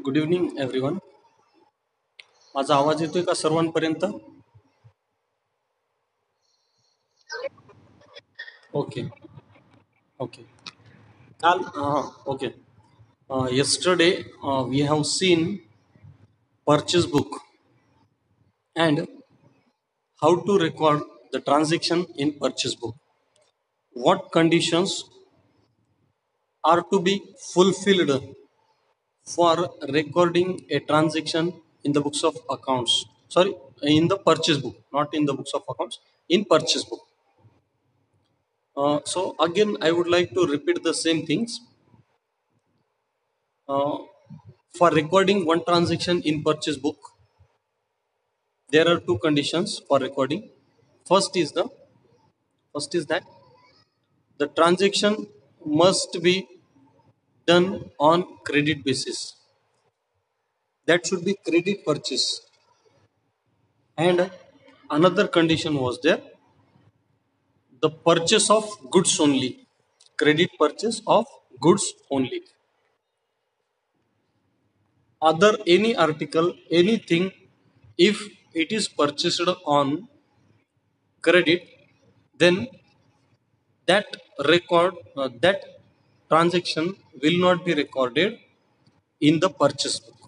Good evening everyone. माझा आवाज येतोय का सर्वांपर्यंत? Okay okay. काल okay. Yesterday we have seen purchase book and how to record the transaction in purchase book. What conditions are to be fulfilled for recording a transaction in the books of accounts? Sorry, in the purchase book, not in the books of accounts, in purchase book. So again, I would like to repeat the same things. Uh, for recording one transaction in purchase book, there are two conditions for recording. First is that the transaction must be done on credit basis. That should be credit purchase. And another condition was there, the purchase of goods only. Credit purchase of goods only. Other any article, anything, if it is purchased on credit, then that that transaction will not be recorded in the purchase book.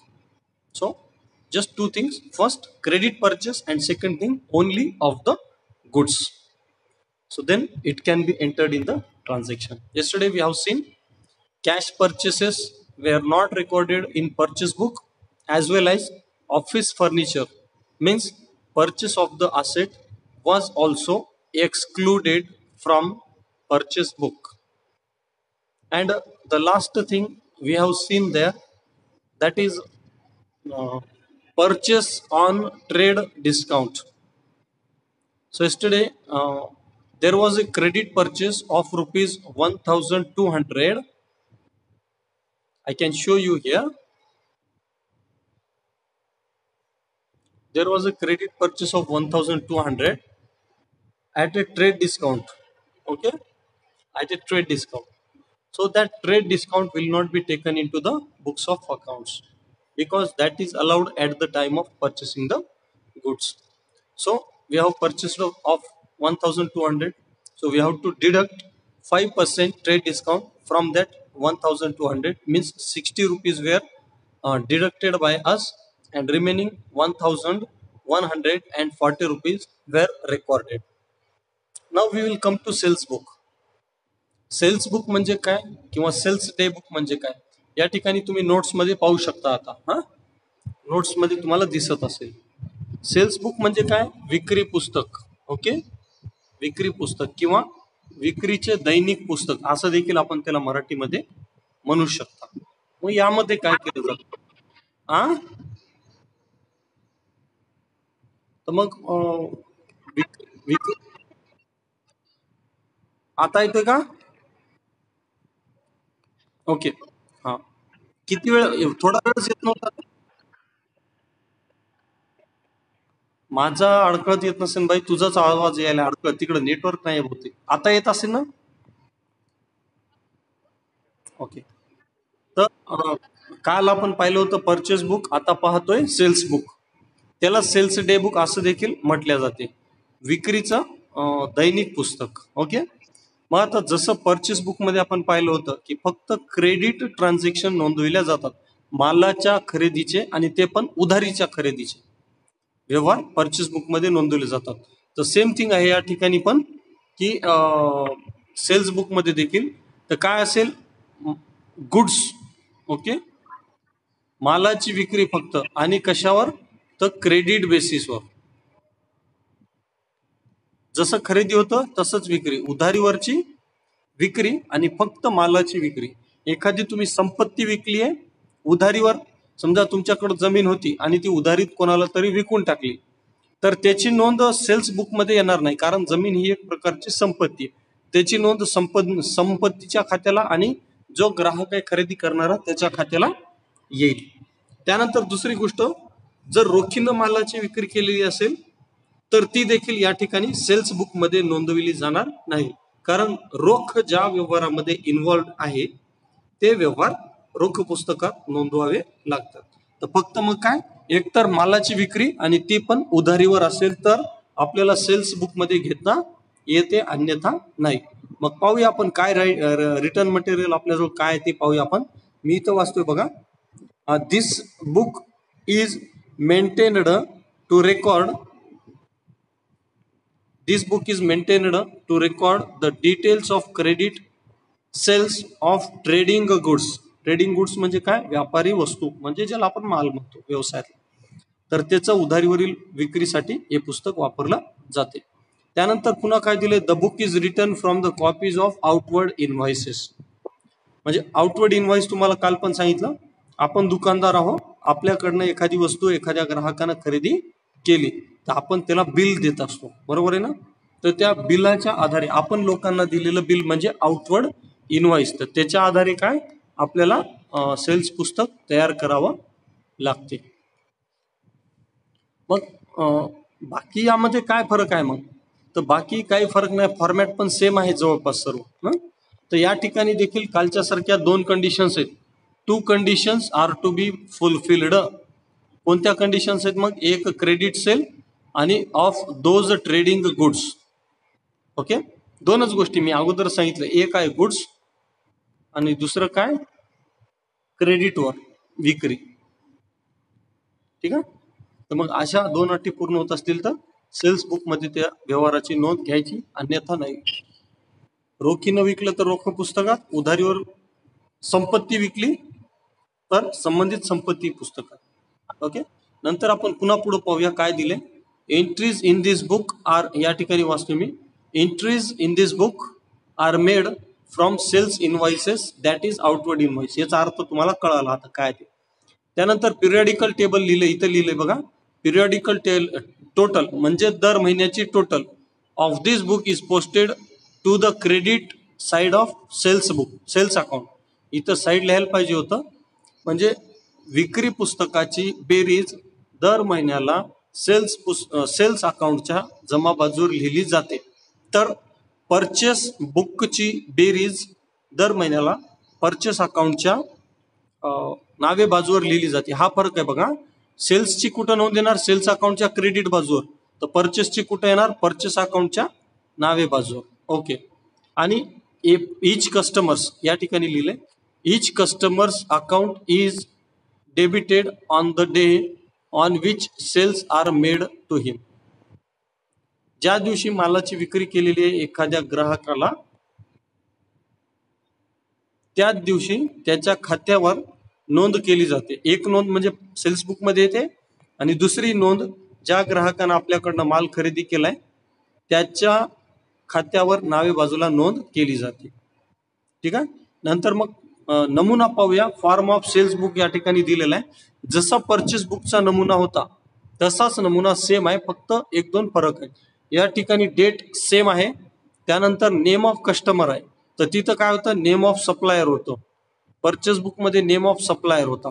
So just two things: first, credit purchase, and second thing, only of the goods. So then it can be entered in the transaction. Yesterday we have seen cash purchases were not recorded in purchase book, as well as office furniture, means purchase of the asset was also excluded from purchase book. And the last thing we have seen there, that is uh, purchase on trade discount. So yesterday there was a credit purchase of rupees 1200. I can show you here. There was a credit purchase of 1200 at a trade discount. Okay, at a trade discount. So that trade discount will not be taken into the books of accounts, because that is allowed at the time of purchasing the goods. So we have purchased of 1200. So we have to deduct 5% trade discount from that 1200, means 60 rupees were deducted by us, and remaining 1140 rupees were recorded. Now we will come to sales book. Sales book म्हणजे काय किंवा cells day book म्हणजे काय, या ठिकाणी तुम्ही notes मध्ये पाहू शकता. आता नोट्स मध्ये तुम्हाला दिसत असेल. सेल्स बुक म्हणजे काय? विक्री पुस्तक. ओके, विक्री पुस्तक किंवा विक्रीचे दैनिक पुस्तक असं देखील आपण त्याला मराठीमध्ये म्हणू शकता. मग यामध्ये काय केलं जातं? तर मग आता येतोय का? ओके. हा, किती वेळ? थोडा वेळच येत नव्हता. माझा अडकळत येत नसेल बाई, तुझाच आवाज यायला अडकळत. तिकडे नेटवर्क नाही बहुतेक. आता येत असेल ना? ओके. तर काल आपण पाहिलं होतं परचेस बुक, आता पाहतोय सेल्स बुक. त्याला सेल्स डे बुक असं देखील म्हटल्या जाते, विक्रीचं दैनिक पुस्तक. ओके. मग आता जसं परचेस बुक मध्ये आपण पाहिलं होतं की फक्त क्रेडिट ट्रान्झॅक्शन नोंदविल्या जातात, मालाच्या खरेदीचे, आणि ते पण उधारीच्या खरेदीचे व्यवहार परचेस बुक मध्ये नोंदवले जातात. तर सेम थिंग आहे या ठिकाणी पण, की सेल्स बुक मध्ये देखील. तर काय असेल? गुड्स. ओके, मालाची विक्री फक्त, आणि कशावर? तर क्रेडिट बेसिसवर. जसं खरेदी होतं तसंच विक्री, उधारीवरची विक्री आणि फक्त मालाची विक्री. एखादी तुम्ही संपत्ती विकली आहे उधारीवर, समजा तुमच्याकडे जमीन होती आणि ती उधारीत कोणाला तरी विकून टाकली, तर त्याची नोंद सेल्स बुक मध्ये येणार नाही, कारण जमीन ही एक प्रकारची संपत्ती. त्याची नोंद संपत्तीच्या खात्याला आणि जो ग्राहक आहे खरेदी करणारा त्याच्या खात्याला येईल. त्यानंतर दुसरी गोष्ट, जर रोखीनं मालाची विक्री केलेली असेल तर ती देखील या ठिकाणी सेल्स बुक मध्ये नोंदविली जाणार नाही, कारण रोख ज्या व्यवहारामध्ये इन्व्हॉल्व आहे ते व्यवहार रोख पुस्तकात नोंदवावे लागतात. तर फक्त मग काय, एकतर मालाची विक्री आणि ती पण उधारीवर असेल तर आपल्याला सेल्स बुक मध्ये घेता येते, अन्यथा नाही. मग पाहूया आपण काय रिटर्न मटेरियल आपल्याजवळ काय ते पाहूया आपण. मी इथं वाचतोय बघा. This book is maintained to record This book is maintained to record the details of credit sales of trading goods. Trading goods म्हणजे काय, व्यापारी वस्तू, म्हणजे ज्याला आपण माल म्हणतो व्यवसायात. तर त्याचं उधारीवरील विक्रीसाठी हे पुस्तक वापरलं जाते. त्यानंतर पुन्हा काय दिले, the book is return from the copies of outward invoices. म्हणजे आउटवर्ड इनव्हॉइस तुम्हाला काल पण सांगितलं, आपण दुकानदार आहोत, आपल्याकडनं एखादी वस्तू एखाद्या ग्राहकानं खरेदी केली तर आपण त्याला बिल देत असतो, बरोबर आहे ना. तर त्या बिलाच्या आधारे आपण लोकांना दिलेलं बिल म्हणजे आउटवर्ड इनव्हॉइस, तर त्याच्या आधारे काय आपल्याला सेल्स पुस्तक तयार करावं लागते. मग बाकी यामध्ये काय फरक आहे मग, तर बाकी काही फरक नाही, फॉर्मॅट पण सेम आहे जवळपास सर्व. तर या ठिकाणी देखील कालच्या सारख्या दोन कंडिशन्स आहेत. Two conditions are to be fulfilled. कोणत्या कंडिशन्स आहेत मग, एक क्रेडिट सेल आणि of those trading goods. Okay, दोनच गोष्टी मी अगोदर सांगितलं, एक आहे गुड्स आणि दुसरं काय क्रेडिटवर विक्री. ठीक आहे, तर मग अशा दोन अटी पूर्ण होत असतील तर सेल्स बुक मध्ये त्या व्यवहाराची नोंद घ्यायची, अन्यथा नाही. रोखीनं विकलं तर रोख पुस्तकात, उधारीवर संपत्ती विकली तर संबंधित संपत्ती पुस्तकात. ओके, नंतर आपण पुन्हा पुढे पाहूया काय दिले. Entries in this book are, या ठिकाणी वाचतो मी, entries in this book are made from sales invoices that is outward invoice. याचा अर्थ तुम्हाला कळाला आता काय ते. त्यानंतर पिरियडिकल टेबल लिहिले, इथं लिहिले बघा, पिरियडिकल टोटल म्हणजे दर महिन्याची total of this book is posted to the credit side of sales book, sales account. इथं साईड लिहायला पाहिजे होतं, म्हणजे विक्री पुस्तकाची बेरीज दर महिन्याला सेल्स अकाउंटच्या जमा बाजूवर लिहिली जाते. तर परचेस बुकची बेरीज दर महिन्याला परचेस अकाउंटच्या नावे बाजूवर लिहिली जाते. हा फरक आहे बघा. सेल्सची कुठं नोंद येणार, सेल्स अकाउंटच्या क्रेडिट बाजूवर, तर परचेसची कुठं येणार, परचेस अकाउंटच्या नावे बाजूवर. ओके, आणि इच कस्टमर्स या ठिकाणी लिहिले, each customers account is debited on the day on which sales are made to him. ज्या दिवशी मालाची विक्री केलेली आहे एखाद्या ग्राहकाला, त्याच दिवशी त्याच्या खात्यावर नोंद केली जाते. एक नोंद म्हणजे सेल्स बुक मध्ये येते आणि दुसरी नोंद ज्या ग्राहकानं आपल्याकडनं माल खरेदी केलाय त्याच्या खात्यावर नावे बाजूला नोंद केली जाते. ठीक आहे, नंतर मग नमुना पाहूया. फॉर्म ऑफ सेल्स बुक या ठिकाणी दिलेला आहे. जसा परचेस बुकचा नमुना होता तसाच नमुना सेम आहे, फक्त एक दोन फरक आहे. या ठिकाणी डेट सेम आहे, त्यानंतर नेम ऑफ कस्टमर आहे, तर तिथं काय होतं, नेम ऑफ सप्लायर होतं. परचेस बुक मध्ये नेम ऑफ सप्लायर होता,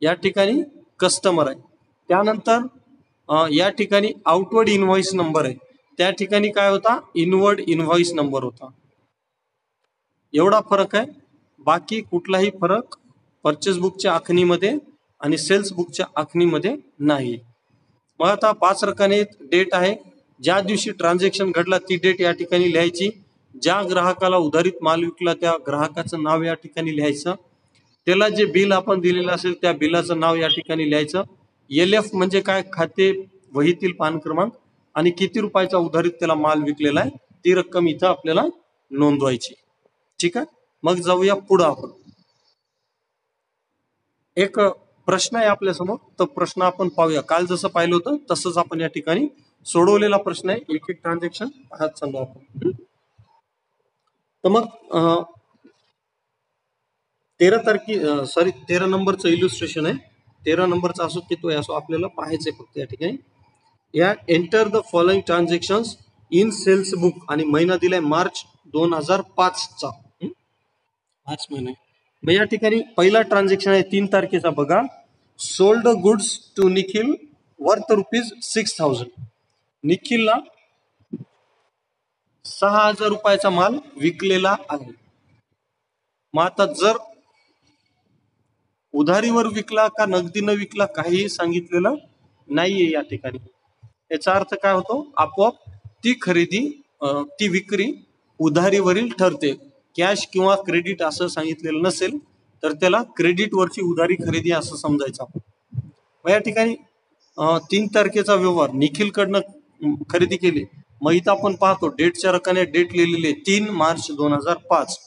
या ठिकाणी कस्टमर आहे. त्यानंतर या ठिकाणी आउटवर्ड इनव्हॉइस नंबर आहे, त्या ठिकाणी काय होता, इनवर्ड इनव्हॉइस नंबर होता. एवढा फरक आहे, बाकी कुठलाही फरक परचेस बुकच्या आखणीमध्ये आणि सेल्स बुकच्या आखणीमध्ये नाही. मग आता 5 रकाने डेट आहे, ज्या दिवशी ट्रान्झॅक्शन घडला ती डेट या ठिकाणी लिहायची, ज्या ग्राहकाला उधारीत माल विकला त्या ग्राहकाचं नाव या ठिकाणी लिहायचं, त्याला जे बिल आपण दिलेलं असेल त्या बिलाचं नाव या ठिकाणी लिहायचं. LF म्हणजे काय, खाते वहीतील पान क्रमांक, आणि किती रुपयाचा उधारीत त्याला माल विकलेला आहे ती रक्कम इथं आपल्याला नोंदवायची. ठीक आहे, मग जाऊया पुढे. आपण एक प्रश्न आहे आपल्या समोर, तर प्रश्न आपण पाहूया. काल जसं पाहिलं होतं तसंच आपण या ठिकाणी सोडवलेला प्रश्न आहे. एक एक ट्रान्झॅक्शन पाहत चाललो आपण. तर मग 13 नंबरचं इल्युस्ट्रेशन आहे. 13 नंबरचा असो की तो असो, आपल्याला पाहायचंय फक्त या ठिकाणी. या enter the following transactions in sales book, आणि महिना दिलाय मार्च 2005चा, मार्च महिना. मग या ठिकाणी पहिला ट्रान्झॅक्शन आहे 3 तारखेचा बघा. Sold goods to Nikhil worth ₹6,000. निखिलला 6,000 रुपयाचा माल विकलेला आहे. मग आता जर उधारीवर विकला का नगदीनं विकला काहीही सांगितलेलं नाहीये या ठिकाणी. याचा अर्थ काय होतो, आपोआप ती खरेदी ती विक्री उधारीवरील ठरते. कॅश किंवा क्रेडिट असं सांगितलेलं नसेल तर त्याला क्रेडिटवरची उधारी खरेदी असं समजायचं आपण. मग या ठिकाणी 3 तारखेचा व्यवहार निखिलकडनं खरेदी केली. मग इथं आपण पाहतो डेटच्या रकाने डेट लिहिलेली आहे 3 मार्च 2005.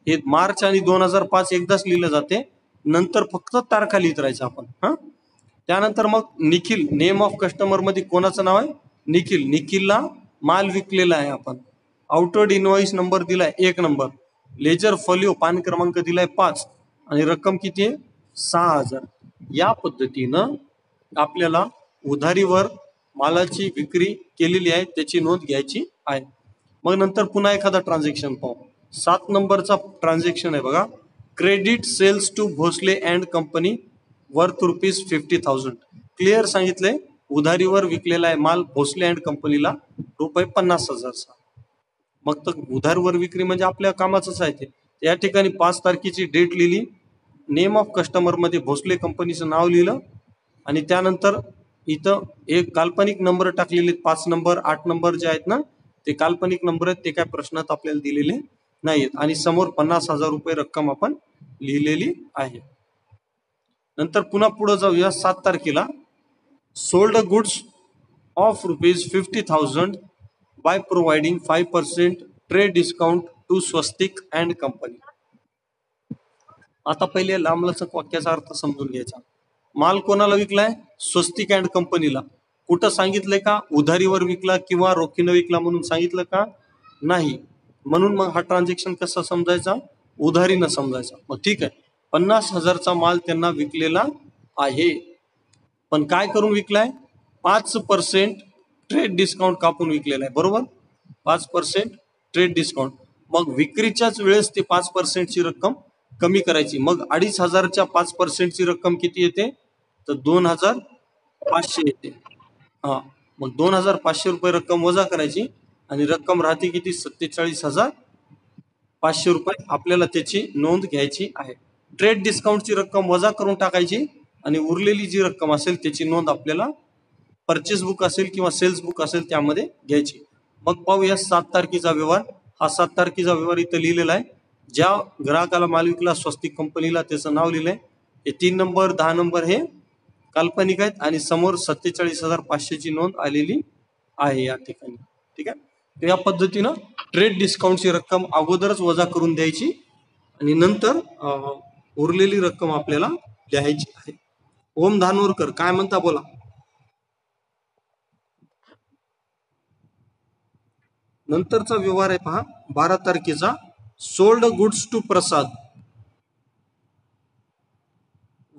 हे मार्च आणि 2005 एकदाच लिहिलं जाते, नंतर फक्त तारखा लिहित राहायचं आपण. त्यानंतर मग निखिल, नेम ऑफ कस्टमर मध्ये कोणाचं नाव आहे, निखिल. निखिलला माल विकलेला आहे आपण. आउटवर्ड इनवॉइस नंबर दिलाय 1 नंबर. लेजर फॉलिओ पान क्रमांक दिलाय 5 आणि रक्कम किती आहे 6000. या पद्धतीनं आपल्याला उधारीवर मालाची विक्री केलेली आहे त्याची नोंद घ्यायची आहे. मग नंतर पुन्हा एखादा ट्रान्झॅक्शन पाहू. 7 नंबरचा ट्रान्झॅक्शन आहे बघा. Credit sales to Bhosale and company worth ₹50,000. Clear सांगितलंय उधारीवर विकलेला आहे माल भोसले अँड कंपनीला ₹50,000चा. मग तर उधारवर विक्री म्हणजे आपल्या कामाचंच आहे ते. या ठिकाणी 5 तारखेची डेट लिहिली, नेम ऑफ कस्टमर मध्ये भोसले कंपनीचं नाव लिहिलं आणि त्यानंतर इथं एक काल्पनिक नंबर टाकलेले 5 नंबर 8 नंबर जे आहेत ना ते काल्पनिक नंबर आहेत, ते काय प्रश्नात आपल्याला दिलेले नाहीत. आणि समोर ₹50,000 रक्कम आपण लिहिलेली आहे. नंतर पुन्हा पुढे जाऊया 7 तारखेला. Sold goods of ₹50,000 by providing 5% trade discount to Swastik and company. आता पहिले लांबलचक वाक्याचा अर्थ समजून घ्यायचा. माल कोणाला विकलाय, स्वस्तिक अँड कंपनीला. कुठं सांगितलंय का उधारीवर विकला किंवा रोखीनं विकला म्हणून सांगितलं का नाही. म्हणून मग हा ट्रान्झॅक्शन कसा समजायचा, उधारीनं समजायचा. मग ठीक आहे, 50,000चा माल त्यांना विकलेला आहे, पण काय करून विकलाय, 5% ट्रेड डिस्काउंट कापून विकलेला आहे. बरोबर, 5% ट्रेड डिस्काउंट. मग विक्रीच्याच वेळेस ते 5% ची रक्कम कमी करायची. मग 2,500च्या 5% ची रक्कम किती येते, तर 2,500 येते. मग ₹2,500 रक्कम वजा करायची आणि रक्कम राहते किती, ₹47,500. आपल्याला त्याची नोंद घ्यायची आहे. ट्रेड डिस्काउंटची रक्कम वजा करून टाकायची आणि उरलेली जी रक्कम असेल त्याची नोंद आपल्याला परचेस बुक असेल किंवा सेल्स बुक असेल त्यामध्ये घ्यायची. मग पाहूया 7 तारखेचा व्यवहार. हा 7 तारखेचा व्यवहार इथं लिहिलेला आहे. ज्या ग्राहकाला माल विकला स्वस्तिक कंपनीला त्याचं नाव लिहिलंय. हे 3 नंबर 10 नंबर हे काल्पनिक आहेत आणि समोर 47,500 ची नोंद आलेली आहे या ठिकाणी. ठीक आहे, तर या पद्धतीनं ट्रेड डिस्काउंटची रक्कम अगोदरच वजा करून द्यायची आणि नंतर उरलेली रक्कम आपल्याला लिहायची आहे. ओम धानोरकर काय म्हणता बोला. नंतरचा व्यवहार आहे पहा 12 तारखेचा. Sold goods to Prasad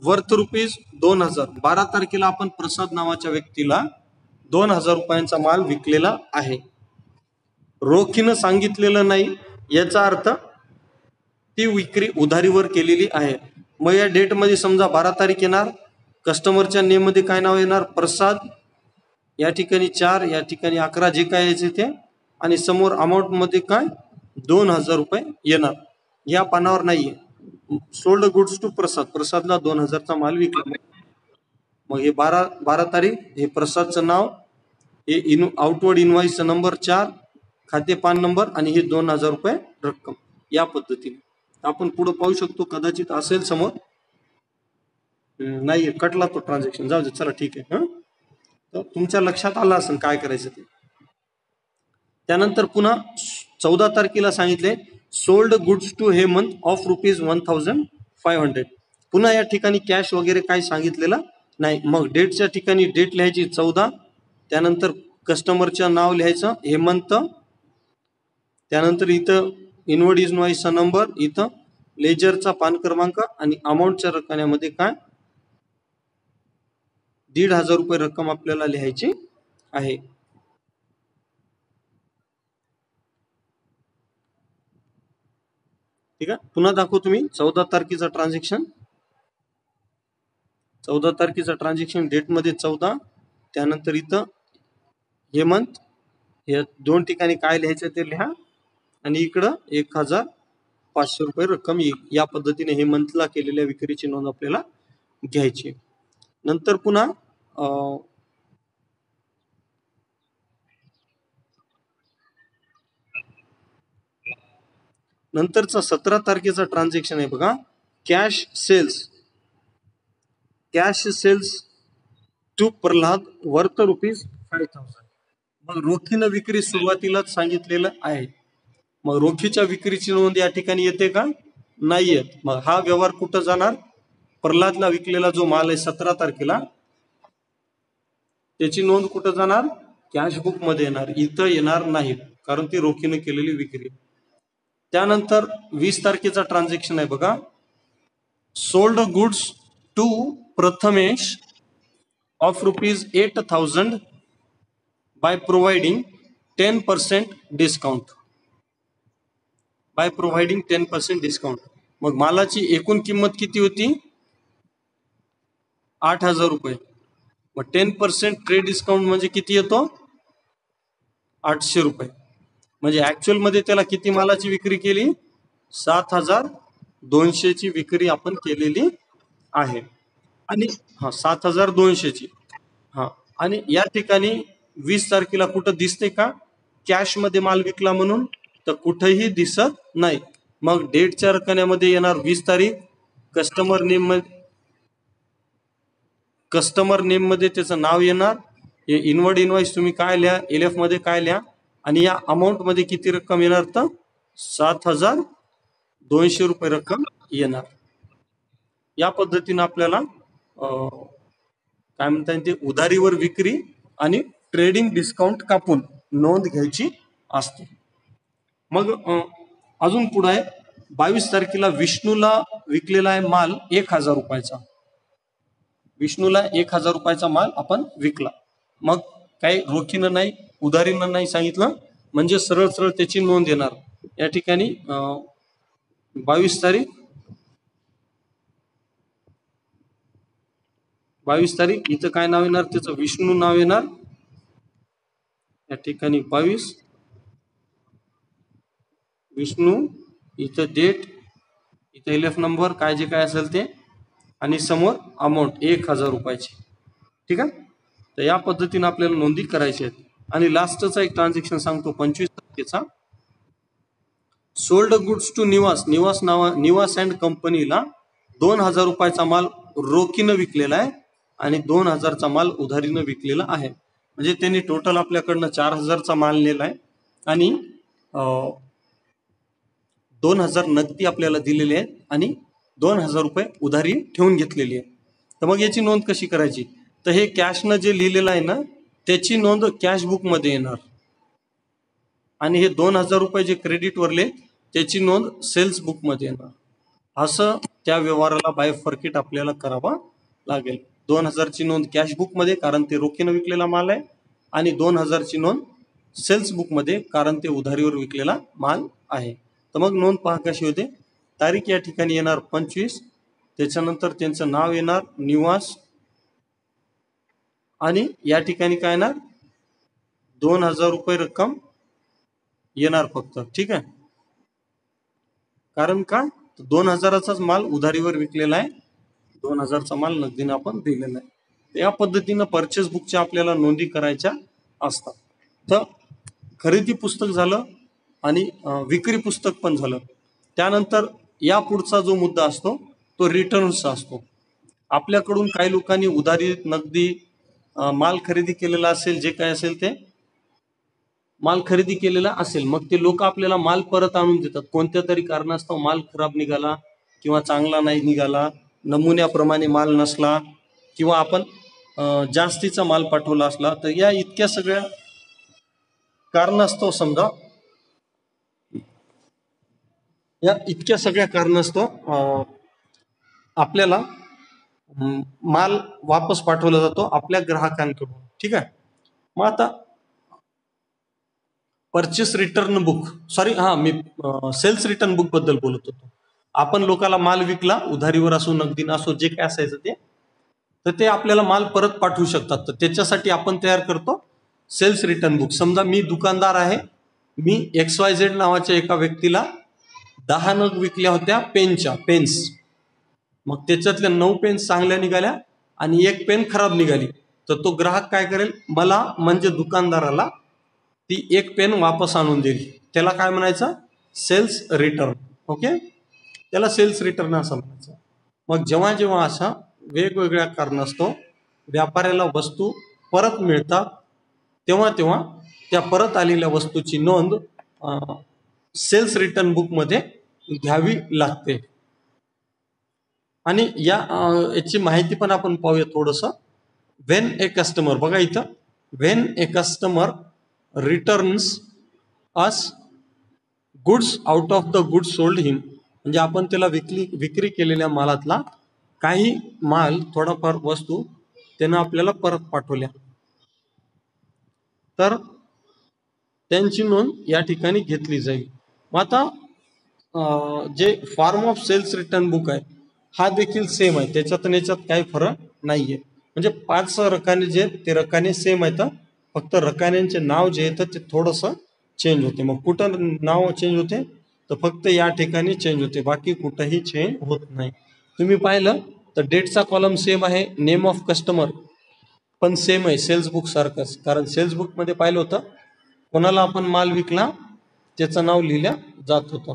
worth ₹2,000. 12 तारखेला आपण प्रसाद नावाच्या व्यक्तीला ₹2,000 माल विकलेला आहे. रोखीनं सांगितलेलं नाही, याचा अर्थ ती विक्री उधारीवर केलेली आहे. मग या डेट मध्ये समजा 12 तारीख येणार, कस्टमरच्या नेम मध्ये काय नाव येणार, प्रसाद. या ठिकाणी 4, या ठिकाणी 11 जे काय यायचे ते, आणि समोर अमाऊंट मध्ये काय ₹2,000 येणार. या पानावर नाहीये. सोल्ड गुड्स टू प्रसाद, प्रसादला 2,000चा माल विकला. मग हे 12 तारीख, हे प्रसादचं नाव, हे आउटवर्ड इनवॉइसचा नंबर 4, खाते पान नंबर आणि हे ₹2,000 रक्कम. या पद्धतीने आपण पुढे पाहू शकतो. कदाचित असेल समोर, नाहीये, कटला तो ट्रान्झॅक्शन. जाऊ दे, चला ठीक आहे. तर तुमच्या लक्षात आलं असेल काय करायचं ते. त्यानंतर पुन्हा 14 तारखेला सांगितले sold goods to Hemant of ₹1,500. पुन्हा या ठिकाणी कॅश वगैरे काही सांगितलेलं नाही. मग डेटच्या ठिकाणी डेट लिहायची 14, त्यानंतर कस्टमरचं नाव लिहायचं हेमंत, त्यानंतर इथं इनवर्ड इनवॉइसचा नंबर, इथं लेजरचा पान क्रमांक आणि अमाऊंटच्या रकण्यामध्ये काय ₹1,500 रक्कम आपल्याला लिहायची आहे. ठीक आहे, पुन्हा दाखवतो मी 14 तारखेचा ट्रान्झॅक्शन. 14 तारखेचा ट्रान्झॅक्शन डेट मध्ये 14, त्यानंतर इथं हेमंत, या 2 ठिकाणी काय लिहायचं ते लिहा आणि इकडं 1,000 500 रुपये रक्कम येईल. या पद्धतीने हे मंथला केलेल्या विक्रीची नोंद आपल्याला घ्यायची. नंतर पुन्हा नंतरचा 17 तारखेचा ट्रान्झॅक्शन आहे बघा, cash sales to Prahlad worth ₹5,000. मग रोखीनं विक्री सुरुवातीलाच सांगितलेलं आहे. मग रोखीच्या विक्रीची नोंद या ठिकाणी येते का? नाही येत. मग हा व्यवहार कुठं जाणार? प्रल्हादला विकलेला जो माल आहे 17 तारखेला, त्याची नोंद कुठं जाणार? कॅश बुक मध्ये येणार. इथं येणार नाही, कारण ती रोखीनं केलेली विक्री. त्यानंतर 20 तारखेचा ट्रान्झॅक्शन आहे बघा, sold goods to Prathamesh of ₹8,000 by providing 10% discount. मग मालाची एकूण किंमत किती होती? 8,000 रुपये. मग 10% ट्रेड डिस्काउंट म्हणजे किती येतो? 800 रुपये. म्हणजे ऍक्च्युअल मध्ये त्याला किती मालाची विक्री केली? 7,200 ची विक्री आपण केलेली आहे. आणि 7,200 ची. आणि या ठिकाणी 20 तारखेला कुठं दिसते का कॅश मध्ये माल विकला म्हणून? तर कुठेही दिसत नाही. मग डेटच्या रकान्यामध्ये येणार 20 तारीख. कस्टमर नेम मध्ये त्याचं नाव येणार. हे इनवर्ड इनवॉइस तुम्ही काय लिहा, LF मध्ये काय लिहा, आणि या अमाऊंट मध्ये किती रक्कम येणार? तर 7,200 रुपये रक्कम येणार. या पद्धतीने आपल्याला काय म्हणता येते, उधारीवर विक्री आणि ट्रेडिंग डिस्काउंट कापून नोंद घ्यायची असते. मग अजून पुढे आहे 22 तारखेला विष्णूला विकलेला आहे माल 1,000 रुपयाचा. विष्णूला 1,000 रुपयाचा माल आपण विकला. मग काही रोखीनं नाही, उधारीनं नाही सांगितलं, म्हणजे सरळ सरळ त्याची नोंद येणार. या ठिकाणी 22 तारीख इथं काय नाव येणार? त्याचं विष्णू नाव येणार. या ठिकाणी 22 विष्णू, इथं डेट, इथं LF नंबर, काय जे काय असेल ते, आणि समोर अमाऊंट 1,000 रुपयाची. ठीक आहे. तर या पद्धतीने आपल्याला नोंदी करायची आहेत. आणि लास्टचा एक ट्रान्झॅक्शन सांगतो 25 तारखेचा, सोल्ड गुड्स टू निवास अँड कंपनीला 2,000 रुपयाचा माल रोखीनं विकलेला आहे आणि 2,000 चा माल उधारीनं विकलेला आहे. म्हणजे त्यांनी टोटल आपल्याकडनं 4,000 चा माल नेलाय आणि 2,000 नगदी आपल्याला दिलेले आहेत आणि 2,000 रुपये उधारी ठेवून घेतलेली आहे. तर मग याची नोंद कशी करायची? तर हे कॅशनं जे लिहिलेलं आहे ना, त्याची नोंद कॅश बुक मध्ये येणार. आणि हे 2,000 रुपये जे क्रेडिट वरले, त्याची नोंद सेल्स बुक मध्ये येणार. असं त्या व्यवहाराला बायफर्केट आपल्याला करावा लागेल. 2,000 ची नोंद कॅश बुक मध्ये, कारण ते रोखीनं विकलेला माल आहे, आणि 2,000 ची नोंद सेल्स बुक मध्ये, कारण ते उधारीवर विकलेला माल आहे. तर मग नोंद पहा कशी होते. तारीख या ठिकाणी येणार 25, त्याच्यानंतर त्यांचं नाव येणार, निवास, आणि या ठिकाणी काय येणार? 2,000 रुपये रक्कम येणार फक्त. ठीक आहे. कारण का? 2,000चाच माल उधारीवर विकलेला आहे, 2,000 चा माल नगदीने आपण दिलेला आहे. या पद्धतीनं परचेस बुकच्या आपल्याला नोंदी करायच्या असतात. तर खरेदी पुस्तक झालं आणि विक्री पुस्तक पण झालं. त्यानंतर या पुढचा जो मुद्दा असतो तो रिटर्न्सचा असतो. आपल्याकडून काही लोकांनी उधारी नगदी माल खरेदी केलेला असेल, जे काय असेल ते माल खरेदी केलेला असेल, मग ते लोक आपल्याला माल परत आणून देतात. कोणत्या तरी कारणास्तव माल खराब निघाला किंवा चांगला नाही निघाला, नमुन्याप्रमाणे माल नसला, किंवा आपण जास्तीचा माल पाठवला असला, तर या इतक्या सगळ्या कारणास्तव आपल्याला माल वापस पाठवला जातो आपल्या ग्राहकांकडून. ठीक आहे. मग आता परचेस रिटर्न बुक, मी सेल्स रिटर्न बुक बद्दल बोलत होतो. आपण लोकांना माल विकला, उधारीवर असो नगदीन असो, जे काय असायचं ते, तर ते आपल्याला माल परत पाठवू शकतात. तर त्याच्यासाठी आपण तयार करतो सेल्स रिटर्न बुक. समजा मी दुकानदार आहे, मी XYZ नावाच्या एका व्यक्तीला 10 नग विकल्या होत्या पेनच्या, पेन्स. मग त्याच्यातल्या 9 पेन्स चांगल्या निघाल्या आणि 1 पेन खराब निघाली. तर तो ग्राहक काय करेल, मला म्हणजे दुकानदाराला ती 1 पेन वापस आणून देईल. त्याला काय म्हणायचं, सेल्स रिटर्न. ओके, त्याला सेल्स रिटर्न असं म्हणायचं. मग जेव्हा जेव्हा अशा वेगवेगळ्या कारणास्तव व्यापाऱ्याला वस्तू परत मिळतात, तेव्हा तेव्हा त्या परत आलेल्या वस्तूची नोंद सेल्स रिटर्न बुक मध्ये घ्यावी लागते. आणि याची माहिती पण आपण पाहूया थोडस. व्हेन ए कस्टमर, बघा इथं, when a customer returns us goods out of the goods sold him, म्हणजे आपण त्याला विक्री केलेल्या मालातला काही माल, थोडाफार वस्तू त्यानं आपल्याला परत पाठवल्या, तर त्यांची नोंद या ठिकाणी घेतली जाईल. मग आता जे form of sales return book आहे हा देखील सेम आहे, त्याच्यात आणि याच्यात काही फरक नाहीये. म्हणजे 5 रकाने जे ते रकाने सेम आहेत, फक्त रकान्यांचे नाव जे येतं ते थोडस चेंज होते. मग कुठं नाव चेंज होते, तर फक्त या ठिकाणी चेंज होते, बाकी कुठंही चेंज होत नाही. तुम्ही पाहिलं तर डेटचा कॉलम सेम आहे, नेम ऑफ कस्टमर पण सेम आहे सेल्स बुक सारखंच. कारण सेल्स बुक मध्ये पाहिलं होतं कोणाला आपण माल विकला त्याचं नाव लिहिलं जात होतं.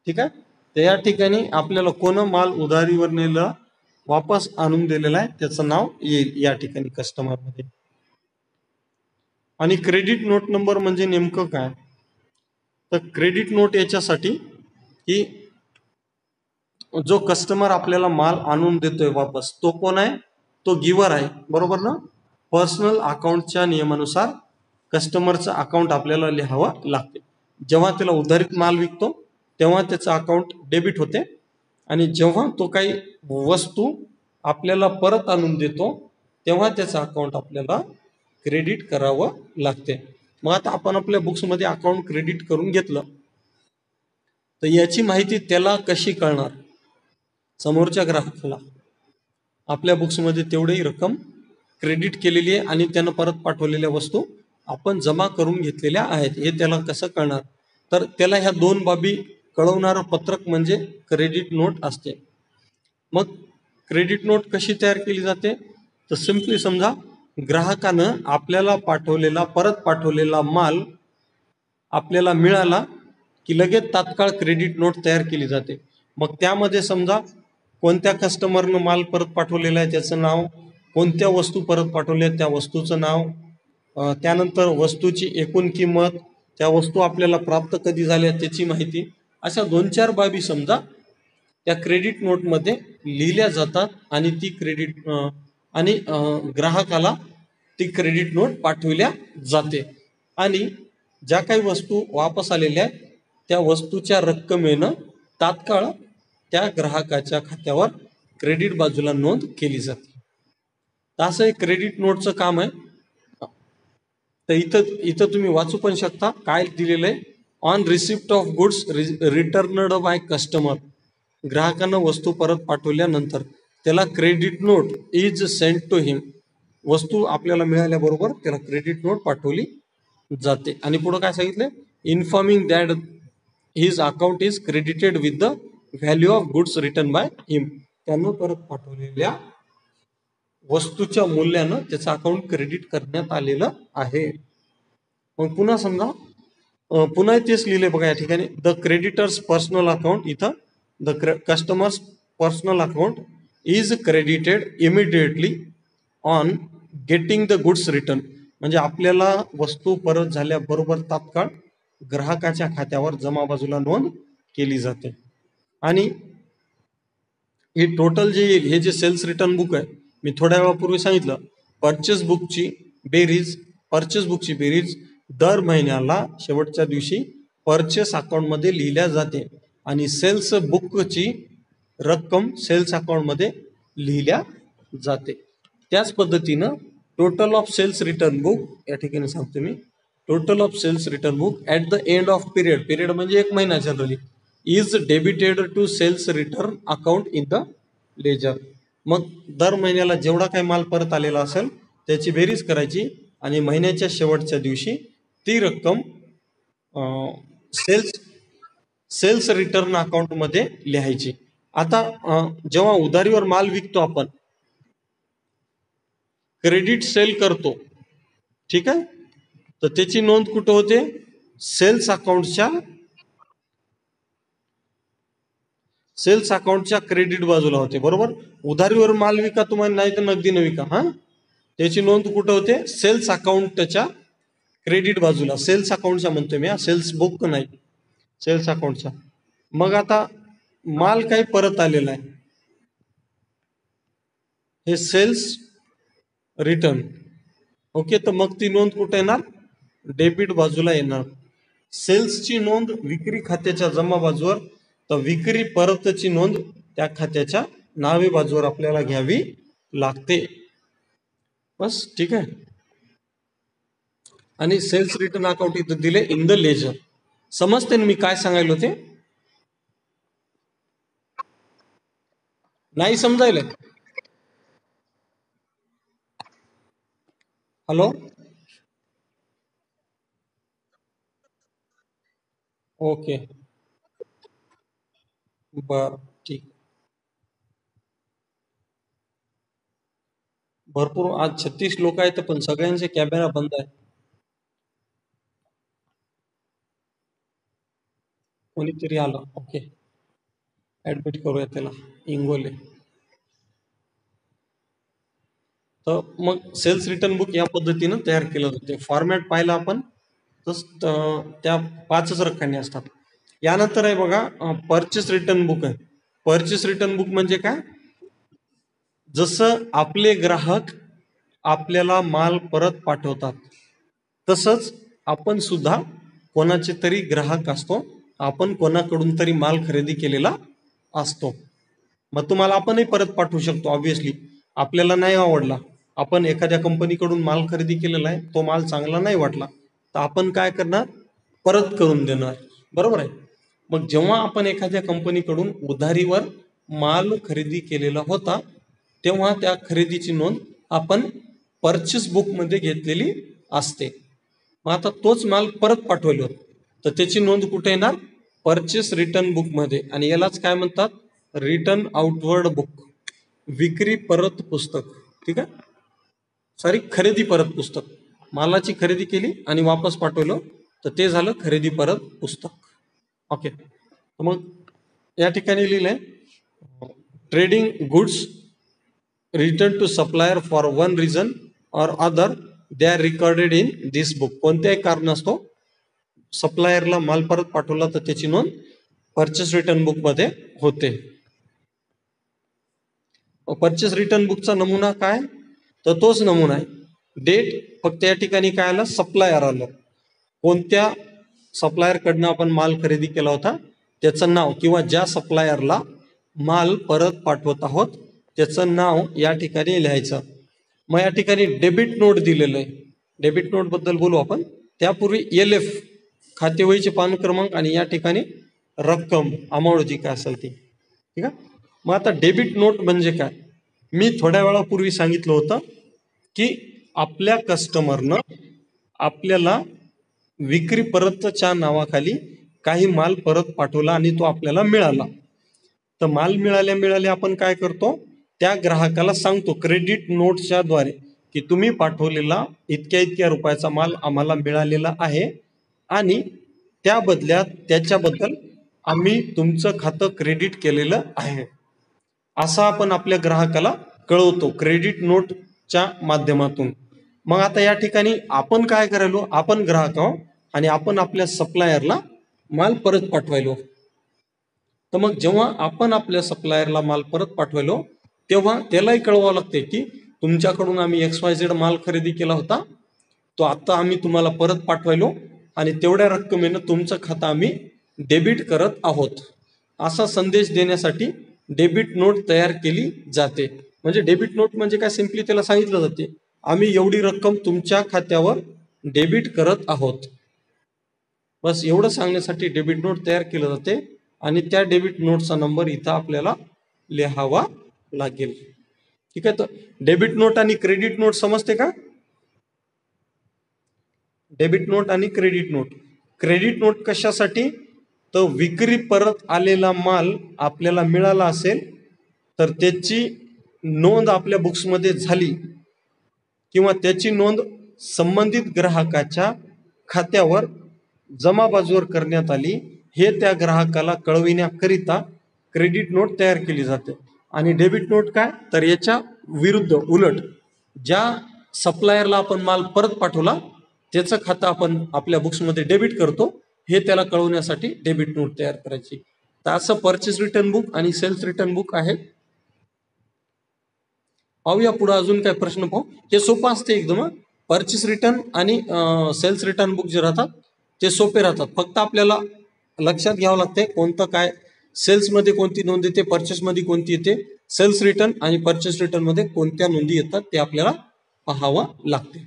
ठीक आहे, तर या ठिकाणी आपल्याला कोण माल उधारीवर नेलं, वापस आणून दिलेला आहे, त्याचं नाव येईल या ठिकाणी कस्टमर मध्ये. आणि क्रेडिट नोट नंबर म्हणजे नेमकं काय, तर क्रेडिट नोट याच्यासाठी की जो कस्टमर आपल्याला माल आणून देतोय वापस, तो कोण आहे, तो गिवर आहे, बरोबर ना. पर्सनल अकाउंटच्या नियमानुसार कस्टमरचं अकाउंट आपल्याला लिहावं लागते. जेव्हा त्याला उधारीत माल विकतो तेव्हा त्याचं अकाउंट डेबिट होते, आणि जेव्हा तो काही वस्तू आपल्याला परत आणून देतो तेव्हा त्याचं अकाउंट आपल्याला क्रेडिट करावं लागते. मग आता आपण आपल्या बुक्समध्ये अकाउंट क्रेडिट करून घेतलं, तर याची माहिती त्याला कशी कळणार, समोरच्या ग्राहकाला. आपल्या बुक्समध्ये तेवढी रक्कम क्रेडिट केलेली आहे आणि त्यानं परत पाठवलेल्या वस्तू आपण जमा करून घेतलेल्या आहेत, हे त्याला कसं कळणार, तर त्याला ह्या 2 बाबी कळवणारं पत्रक म्हणजे क्रेडिट नोट असते. मग क्रेडिट नोट कशी तयार केली जाते, तर सिम्पली समजा ग्राहकानं आपल्याला परत पाठवलेला माल आपल्याला मिळाला की लगेच तात्काळ क्रेडिट नोट तयार केली जाते. मग त्यामध्ये समजा कोणत्या कस्टमरनं माल परत पाठवलेला आहे त्याचं नाव, कोणत्या वस्तू परत पाठवल्या त्या वस्तूचं नाव, त्यानंतर वस्तूची एकूण किंमत, त्या वस्तू आपल्याला प्राप्त कधी झाल्या त्याची माहिती, अशा 2-4 बाबी समजा त्या क्रेडिट नोटमध्ये लिहिल्या जातात आणि ती ग्राहकाला ती क्रेडिट नोट पाठविल्या जाते. आणि ज्या काही वस्तू वापस आलेल्या आहेत त्या वस्तूच्या रक्कमेनं तात्काळ त्या ग्राहकाच्या खात्यावर क्रेडिट बाजूला नोंद केली जाते. असं एक क्रेडिट नोटचं काम आहे. तर इथं तुम्ही वाचू पण शकता काय दिलेलं आहे, on receipt of goods returned by customer, ग्राहकानं वस्तू परत पाठवल्यानंतर त्याला credit note is sent to him, वस्तू आपल्याला मिळाल्याबरोबर त्याला क्रेडिट नोट पाठवली जाते. आणि पुढे काय सांगितलं, informing that his account is credited with the value of goods return by him, त्यानं परत पाठवलेल्या वस्तूच्या मूल्यानं त्याचं अकाउंट क्रेडिट करण्यात आलेलं आहे. मग पुन्हा समजा पुन्हा तेच लिहिले बघा या ठिकाणी, द क्रेडिटर्स पर्सनल अकाउंट, इथं the customers personal account is credited immediately on getting the goods return, म्हणजे आपल्याला वस्तू परत झाल्याबरोबर तात्काळ ग्राहकाच्या खात्यावर जमा बाजूला नोंद केली जाते. आणि हे टोटल जे येईल, हे जे सेल्स रिटर्न बुक आहे, मी थोड्या वेळापूर्वी सांगितलं, परचेस बुकची बेरीज दर महिन्याला शेवटच्या दिवशी परचेस अकाउंट मध्ये लिहिल्या जाते आणि सेल्स बुकची रक्कम सेल्स अकाउंट मध्ये लिहिल्या जाते. त्याच पद्धतीनं total of sales return book, या ठिकाणी सांगतो मी, total of sales return book at the end of period म्हणजे 1 महिना generally, is debited to sales return account in the ledger. मग दर महिन्याला जेवढा काही माल परत आलेला असेल त्याची बेरीज करायची आणि महिन्याच्या शेवटच्या दिवशी ती रक्कम सेल्स रिटर्न अकाउंट मध्ये लिहायची. आता जेव्हा उधारीवर माल विकतो आपण, क्रेडिट सेल करतो, ठीक आहे, तर त्याची नोंद कुठं होते? सेल्स अकाउंटच्या क्रेडिट बाजूला होते, बरोबर. उधारीवर माल विका तुम्हाला, नाही तर नगदीनं विका, हा, त्याची नोंद कुठं होते? सेल्स अकाउंटच्या क्रेडिट बाजूला. सेल्स अकाउंटच्या म्हणतोय मी, सेल्स बुक नाही, सेल्स अकाउंटचा. मग आता माल काही परत आलेला आहे, हे सेल्स रिटर्न, ओके. तर मग ती नोंद कुठे येणार? डेबिट बाजूला येणार. सेल्सची नोंद विक्री खात्याच्या जमा बाजूवर, तर विक्री परतची नोंद त्या खात्याच्या नावे बाजूवर आपल्याला घ्यावी लागते. बस, ठीक आहे. आणि सेल्स रिटर्न अकाउंट इथं दिले इन द लेजर. समजते ना मी काय सांगायला होते? नाही समजायला? हॅलो, ओके, बर, ठीक. भरपूर आज 36 लोक आहेत, पण सगळ्यांचे कॅमेरा बंद आहे. कोणीतरी आलं, ओके, ऍडमिट करूया त्याला, इंगोले. तर मग सेल्स रिटर्न बुक या पद्धतीनं तयार केलं जाते. फॉर्मॅट पाहिला आपण, तस त्या 5च रकाने असतात. यानंतर आहे बघा परचेस रिटर्न बुक आहे. परचेस रिटर्न बुक म्हणजे काय? जसं आपले ग्राहक आपल्याला माल परत पाठवतात, तसंच आपण सुद्धा कोणाचे तरी ग्राहक असतो, आपण कोणाकडून तरी माल खरेदी केलेला असतो. मग तुम्हाला आपणही परत पाठवू शकतो. ऑब्विसली आपल्याला नाही आवडला, आपण एखाद्या कंपनीकडून माल खरेदी केलेला आहे, तो माल चांगला नाही वाटला, तर आपण काय करणार? परत करून देणार, बरोबर आहे. मग जेव्हा आपण एखाद्या कंपनीकडून उधारीवर माल खरेदी केलेला होता, तेव्हा त्या खरेदीची नोंद आपण परचेस बुक मध्ये घेतलेली असते. मग आता तोच माल परत पाठवलो, तर त्याची नोंद कुठे येणार? परचेस रिटर्न बुक मध्ये. आणि यालाच काय म्हणतात? रिटर्न आउटवर्ड बुक, विक्री परत पुस्तक, ठीक आहे. सॉरी, खरेदी परत पुस्तक. मालाची खरेदी केली आणि वापस पाठवलं, तर ते झालं खरेदी परत पुस्तक, ओके. मग या ठिकाणी लिहिलंय trading goods return to supplier for one reason or other they are recorded in this book. कोणत्याही कारण असतो सप्लायरला माल परत पाठवला, तर त्याची नोंद परचेस रिटर्न बुक मध्ये होते. परचेस रिटर्न बुकचा नमुना काय? तर तोच नमुना आहे. डेट फक्त या ठिकाणी काय आलं? सप्लायर आलं. कोणत्या सप्लायर कडनं आपण माल खरेदी केला होता त्याचं नाव, किंवा ज्या सप्लायरला माल परत पाठवत आहोत त्याचं नाव या ठिकाणी लिहायचं. मग या ठिकाणी डेबिट नोट दिलेलं आहे. डेबिट नोट बद्दल बोलू आपण. त्यापूर्वी LF खातेवहीचे पान क्रमांक आणि या ठिकाणी रक्कम, अमाऊंट जी काय असेल ती, ठीक आहे. मग आता डेबिट नोट म्हणजे काय? मी थोड्या वेळापूर्वी सांगितलं होतं की आपल्या कस्टमरनं आपल्याला विक्री परतच्या नावाखाली काही माल परत पाठवला आणि तो आपल्याला मिळाला. तर माल मिळाल्या आपण काय करतो? त्या ग्राहकाला सांगतो क्रेडिट नोटच्या द्वारे की तुम्ही पाठवलेला इतक्या इतक्या रुपयाचा माल आम्हाला मिळालेला आहे आणि त्या बदल्यात त्याच्याबद्दल आम्ही तुमचं खातं क्रेडिट केलेलं आहे, असं आपण आपल्या ग्राहकाला कळवतो क्रेडिट नोटच्या माध्यमातून. मग आता या ठिकाणी आपण काय करायलो? आपण ग्राहक आहोत आणि आपण आपल्या सप्लायरला माल परत पाठवायलो. तर मग जेव्हा आपण आपल्या सप्लायरला माल परत पाठवायलो, तेव्हा त्यालाही कळवावं लागते की तुमच्याकडून आम्ही XYZ माल खरेदी केला होता, तो आता आम्ही तुम्हाला परत पाठवायलो आणि तेवढ्या रक्कमेनं तुमचं खातं आम्ही डेबिट करत आहोत, असा संदेश देण्यासाठी डेबिट नोट तयार केली जाते. म्हणजे डेबिट नोट म्हणजे काय? सिंपली त्याला सांगितलं जाते आम्ही एवढी रक्कम तुमच्या खात्यावर डेबिट करत आहोत. बस एवढं सांगण्यासाठी डेबिट नोट तयार केलं जाते आणि त्या डेबिट नोटचा नंबर इथं आपल्याला लिहावा लागेल, ठीक आहे. तर डेबिट नोट आणि क्रेडिट नोट समजते का? डेबिट नोट आणि क्रेडिट नोट. क्रेडिट नोट कशासाठी? तर विक्री परत आलेला माल आपल्याला मिळाला असेल तर त्याची नोंद आपल्या बुक्समध्ये झाली किंवा त्याची नोंद संबंधित ग्राहकाच्या खात्यावर जमा बाजूवर करण्यात आली, हे त्या ग्राहकाला कळविण्याकरिता क्रेडिट नोट तयार केली जाते. आणि डेबिट नोट काय, तर याच्या विरुद्ध उलट ज्या सप्लायरला आपण माल परत पाठवला त्याचं खातं आपण आपल्या बुक्समध्ये डेबिट करतो, हे त्याला कळवण्यासाठी डेबिट नोट तयार करायची. तर असं परचेस रिटर्न बुक आणि सेल्स रिटर्न बुक आहे. पाहूया पुढे अजून काय प्रश्न पाहू. हे सोपं असते एकदम. परचेस रिटर्न आणि सेल्स रिटर्न बुक जे राहतात ते सोपे राहतात. फक्त आपल्याला लक्षात घ्यावं लागते कोणतं काय, सेल्स मध्ये कोणती नोंद येते, परचेस मध्ये कोणती येते, सेल्स रिटर्न आणि परचेस रिटर्न मध्ये कोणत्या नोंदी येतात ते आपल्याला पाहावं लागते.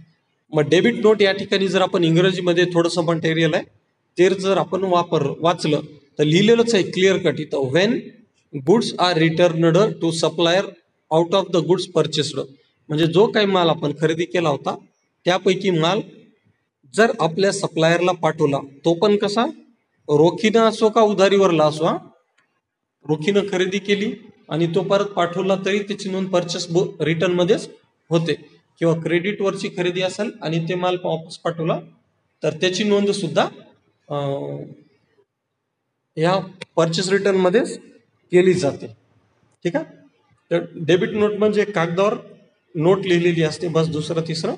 मग डेबिट नोट या ठिकाणी जर आपण इंग्रजीमध्ये थोडंसं मटेरियल आहे ते जर आपण वाचलं तर लिहिलेलंच आहे क्लिअर कट इथं, when goods are returned to supplier out of the goods purchased. म्हणजे जो काही माल आपण खरेदी केला होता त्यापैकी माल जर आपल्या सप्लायरला पाठवला, तो पण कसा, रोखीनं असो का उधारीवरला असो, रोखीनं खरेदी केली आणि तो परत पाठवला तरी त्याची नोंद परचेस रिटर्न मध्येच होते, किंवा क्रेडिट वरची खरेदी असेल आणि ते माल वापस पाठवला तर त्याची नोंद सुद्धा या परचेस रिटर्न मध्येच केली जाते. ठीक आहे. तर डेबिट नोट म्हणजे कागदावर नोट लिहिलेली असते, बस दुसरं तिसरं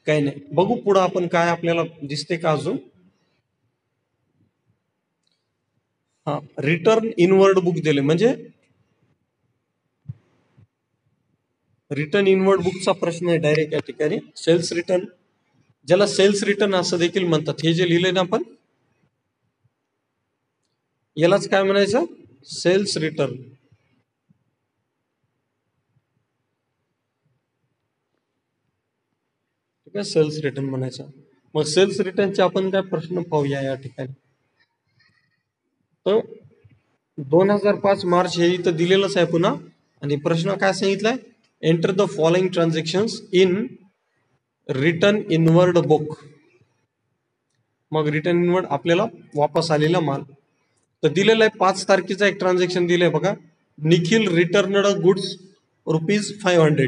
काही नाही. बघू पुढे आपण काय आपल्याला दिसते का अजून. हा, रिटर्न इनवर्ड बुक दिले म्हणजे रिटर्न इनवर्ड बुकचा प्रश्न आहे डायरेक्ट या ठिकाणी. सेल्स रिटर्न, ज्याला सेल्स रिटर्न असं देखील म्हणतात, हे जे लिहिले ना आपण यालाच काय म्हणायचं, सेल्स रिटर्न. ठीक आहे, सेल्स रिटर्न म्हणायचं. मग सेल्स रिटर्नचे आपण काय प्रश्न पाहूया या ठिकाणी. तर 2005 मार्च हे इथं दिलेलंच आहे पुन्हा. आणि प्रश्न काय सांगितलाय, enter the following transactions in return inward book. मग रिटर्न इनवर्ड आपल्याला वापस आलेला माल तर दिलेला आहे. 5 तारखेचा एक ट्रान्झॅक्शन दिलंय बघा, निखिल रिटर्नड गुड्स ₹500.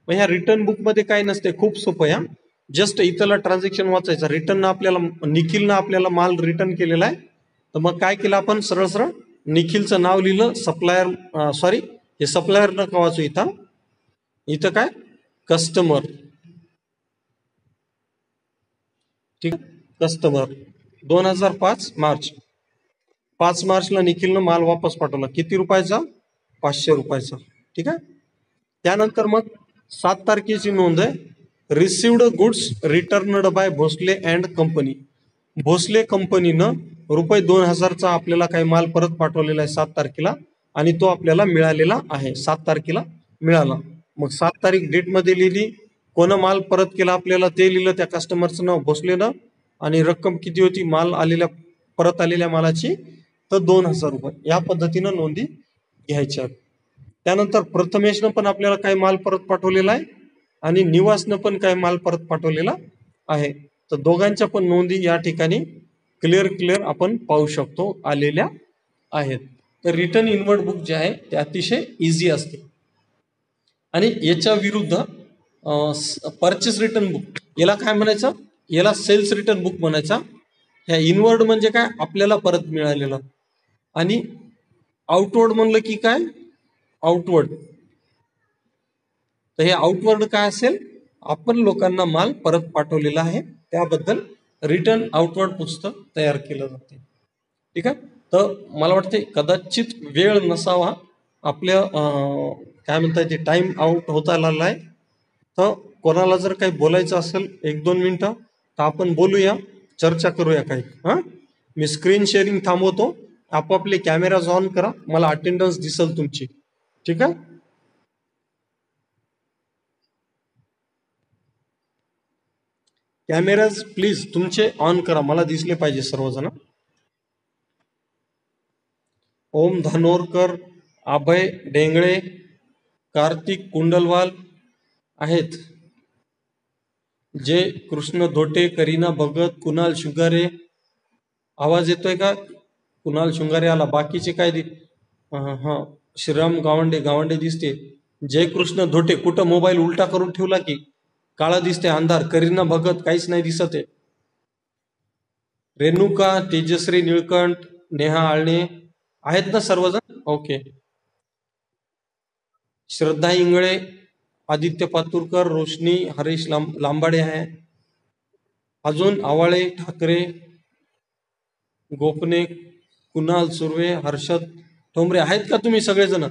मग ह्या रिटर्न बुक मध्ये काय नसते, खूप सोपं आहे. जस्ट इथला ट्रान्झॅक्शन वाचायचा. रिटर्न आपल्याला निखिलनं आपल्याला माल रिटर्न केलेला आहे, तर मग काय केलं आपण, सरळ सरळ निखिलचं नाव लिहिलं, सप्लायर सॉरी हे सप्लायर नका वाचू, इथं काय कस्टमर. ठीक, कस्टमर 2005 मार्च. 5 मार्चला निखिलनं माल वापस पाठवला, किती रुपयाचा, ₹500. ठीक आहे. त्यानंतर मग 7 तारखेची नोंद आहे, received goods returned by Bhosale and company. भोसले कंपनीनं ₹2000चा आपल्याला काही माल परत पाठवलेला आहे 7 तारखेला आणि तो आपल्याला मिळालेला आहे, 7 तारखेला मिळाला. मग 7 तारीख डेट मध्ये लिहिली, कोण माल परत केला आपल्याला ते लिहिलं, त्या कस्टमरचं नाव भोसलेनं, आणि रक्कम किती होती माल आलेल्या परत आलेल्या मालाची, तर ₹2000. या पद्धतीनं नोंदी घ्यायच्या. त्यानंतर प्रथमेशनं पण आपल्याला काही माल परत पाठवलेला आहे आणि निवासनं पण काही माल परत पाठवलेला आहे. तर दोघांच्या पण नोंदी या ठिकाणी क्लिअर आपण पाहू शकतो आलेल्या आहेत. तर रिटर्न इनवर्ड बुक जे आहे ते अतिशय इझी असते. आणि याच्या विरुद्ध परचेस रिटर्न बुक, याला काय म्हणायचं, याला सेल्स रिटर्न बुक म्हणायचा. ह्या इनवर्ड म्हणजे काय, आपल्याला परत मिळालेलं. आणि आउटवर्ड म्हणलं की काय, आउटवर्ड. तर हे आउटवर्ड काय असेल, आपण लोकांना माल परत पाठवलेला आहे त्याबद्दल रिटर्न आउटवर्ड पुस्तक तयार केलं जाते. ठीक आहे. तर मला वाटते कदाचित वेळ नसावा, आपल्या काय म्हणतात ते टाइम आउट होता आलेला आहे. तर कोणाला जर काही बोलायचं असेल 1-2 मिनिटं तर आपण बोलूया, चर्चा करूया काही. मी स्क्रीन शेअरिंग थांबवतो, आपापले कॅमेराज ऑन करा, मला अटेंडन्स दिसेल तुमची. ठीक आहे. कॅमेराज प्लीज तुमचे ऑन करा, मला दिसले पाहिजे सर्वजण. ओम धानोरकर, अभय डेंगळे, कार्तिक कुंडलवाल आहेत, जे कृष्ण धोटे, करीना भगत, कुणाल शुगारे. आवाज येतोय का, कुणाल शुंगारे आला. बाकीचे काय हा श्रीराम गावंडे गावंडे दिसते. जयकृष्ण धोटे कुठं मोबाईल उलटा करून ठेवला की काळा दिसते अंधार. करीना भगत काहीच नाही दिसत आहे. रेणुका, तेजश्री निळकंठ, नेहा आळणे आहेत ना सर्वजण? ओके. श्रद्धा इंगळे, आदित्य पातुरकर, रोशनी, हरीश लांबाडे आहे. अजून आवाळे, ठाकरे, गोपने, कुणाल सुर्वे, हर्षद ठोंबरे आहेत का तुम्ही सगळेजण?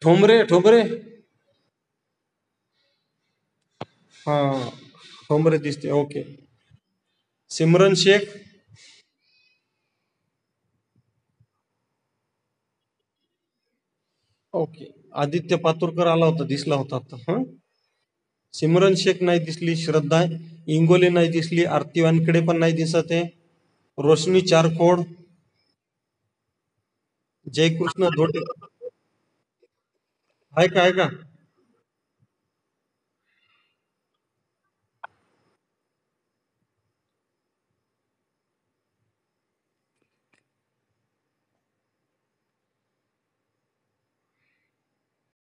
ठोंबरे ठोंबरे हा ठोंबरे दिसते. ओके. सिमरन शेख, ओके. आदित्य पातुरकर आला होता, दिसला होता आता. हा सिमरन शेख नाही दिसली. श्रद्धा इंगोले नाही दिसली. आरती वानखेडे पण नाही दिसत आहे. रोशनी चारकोड, जयकृष्ण धोटे आहे का? आहे का?